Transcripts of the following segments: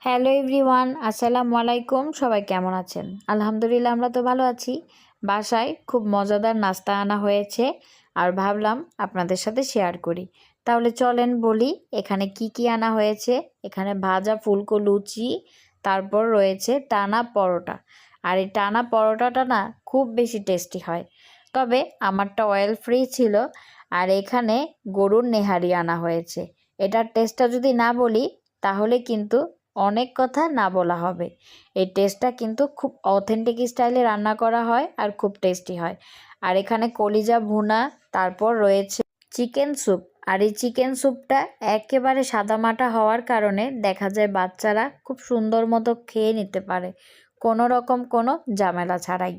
Hello everyone, আসসালামু আলাইকুম। সবাই কেমন আছেন? আলহামদুলিল্লাহ, আমরা তো ভালো আছি। বাসায় খুব মজাদার নাস্তা আনা হয়েছে আর ভাবলাম আপনাদের সাথে শেয়ার করি। তাহলে চলেন বলি এখানে কি কি আনা হয়েছে। এখানে ভাজা ফুলকো লুচি, তারপর রয়েছে টানা পরোটা। আর এই টানা পরোটাটা না খুব বেশি টেস্টি হয়, তবে আমারটা অয়েল ফ্রি ছিল। আর এখানে গরুর নেহারি আনা হয়েছে। এটার টেস্টটা যদি না বলি তাহলে কিন্তু অনেক কথা না বলা হবে। এই টেস্টটা কিন্তু খুব অথেন্টিক স্টাইলে রান্না করা হয় আর খুব টেস্টি হয়। আর এখানে কলিজা ভুনা, তারপর রয়েছে চিকেন স্যুপ। আর এই চিকেন স্যুপটা একেবারে সাদামাটা হওয়ার কারণে দেখা যায় বাচ্চারা খুব সুন্দর মতো খেয়ে নিতে পারে, কোনো রকম কোনো ঝামেলা ছাড়াই।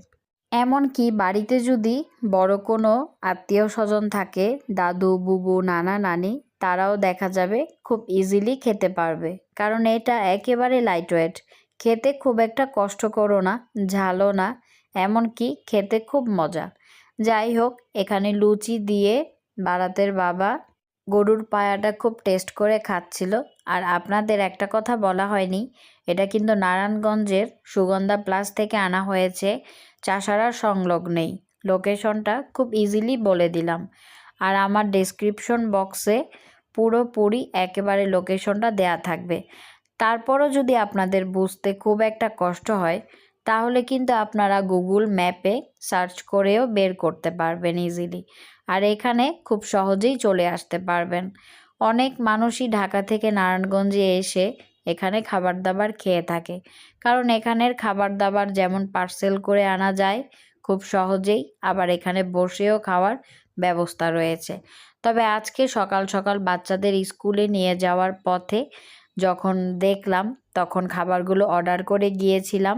এমনকি বাড়িতে যদি বড় কোনো আত্মীয় স্বজন থাকে, দাদু বুবু নানা নানি, তারাও দেখা যাবে খুব ইজিলি খেতে পারবে, কারণ এটা একেবারে লাইটওয়েট। খেতে খুব একটা কষ্টকরও না, ঝালও না, এমনকি খেতে খুব মজা। যাই হোক, এখানে লুচি দিয়ে বারাতের বাবা গরুর পায়াটা খুব টেস্ট করে খাচ্ছিল। আর আপনাদের একটা কথা বলা হয়নি, এটা কিন্তু নারায়ণগঞ্জের সুগন্ধা প্লাস থেকে আনা হয়েছে, চাষারার সংলগ্নেই। লোকেশনটা খুব ইজিলি বলে দিলাম। আর আমার ডেসক্রিপশন বক্সে পুরোপুরি একেবারে লোকেশনটা দেয়া থাকবে। তারপরও যদি আপনাদের বুঝতে খুব একটা কষ্ট হয়, তাহলে কিন্তু আপনারা গুগল ম্যাপে সার্চ করেও বের করতে পারবেন ইজিলি। আর এখানে খুব সহজেই চলে আসতে পারবেন। অনেক মানুষই ঢাকা থেকে নারায়ণগঞ্জে এসে এখানে খাবার দাবার খেয়ে থাকে, কারণ এখানের খাবার দাবার যেমন পার্সেল করে আনা যায় খুব সহজেই, আবার এখানে বসেও খাওয়ার ব্যবস্থা রয়েছে। তবে আজকে সকাল সকাল বাচ্চাদের স্কুলে নিয়ে যাওয়ার পথে যখন দেখলাম, তখন খাবারগুলো অর্ডার করে গিয়েছিলাম।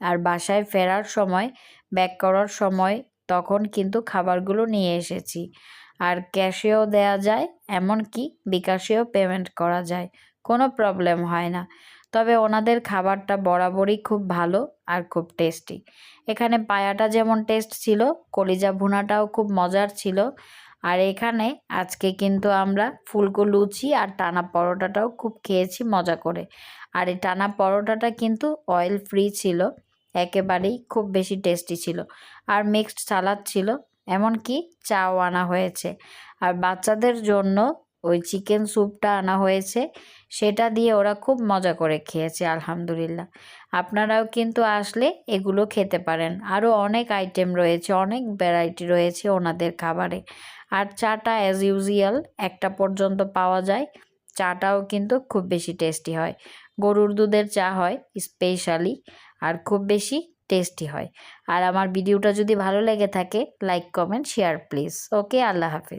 আর বাসায় ফেরার সময়, ব্যাক করার সময়, তখন কিন্তু খাবারগুলো নিয়ে এসেছি। আর ক্যাশেও দেয়া যায়, এমনকি বিকাশেও পেমেন্ট করা যায়, কোনো প্রবলেম হয় না। তবে ওনাদের খাবারটা বরাবরই খুব ভালো আর খুব টেস্টি। এখানে পায়াটা যেমন টেস্ট ছিল, কলিজা ভুনাটাও খুব মজার ছিল। আর এখানে আজকে কিন্তু আমরা ফুলকো লুচি আর টানা পরোটাটাও খুব খেয়েছি মজা করে। আর এই টানা পরোটাটা কিন্তু অয়েল ফ্রি ছিল, একেবারেই খুব বেশি টেস্টি ছিল। আর মিক্সড সালাদ ছিল, এমনকি চাও আনা হয়েছে। আর বাচ্চাদের জন্য ওই চিকেন স্যুপটা আনা হয়েছে, সেটা দিয়ে ওরা খুব মজা করে খেয়েছে আলহামদুলিল্লাহ। আপনারাও কিন্তু আসলে এগুলো খেতে পারেন। আরও অনেক আইটেম রয়েছে, অনেক ভ্যারাইটি রয়েছে ওনাদের খাবারে। আর চাটা অ্যাজ ইউজুয়াল একটা পর্যন্ত পাওয়া যায়। চাটাও কিন্তু খুব বেশি টেস্টি হয়, গরুর দুধের চা হয় স্পেশালি, আর খুব বেশি টেস্টি হয়। আর আমার ভিডিওটা যদি ভালো লেগে থাকে, like comment share please. Okay, Allah Hafiz.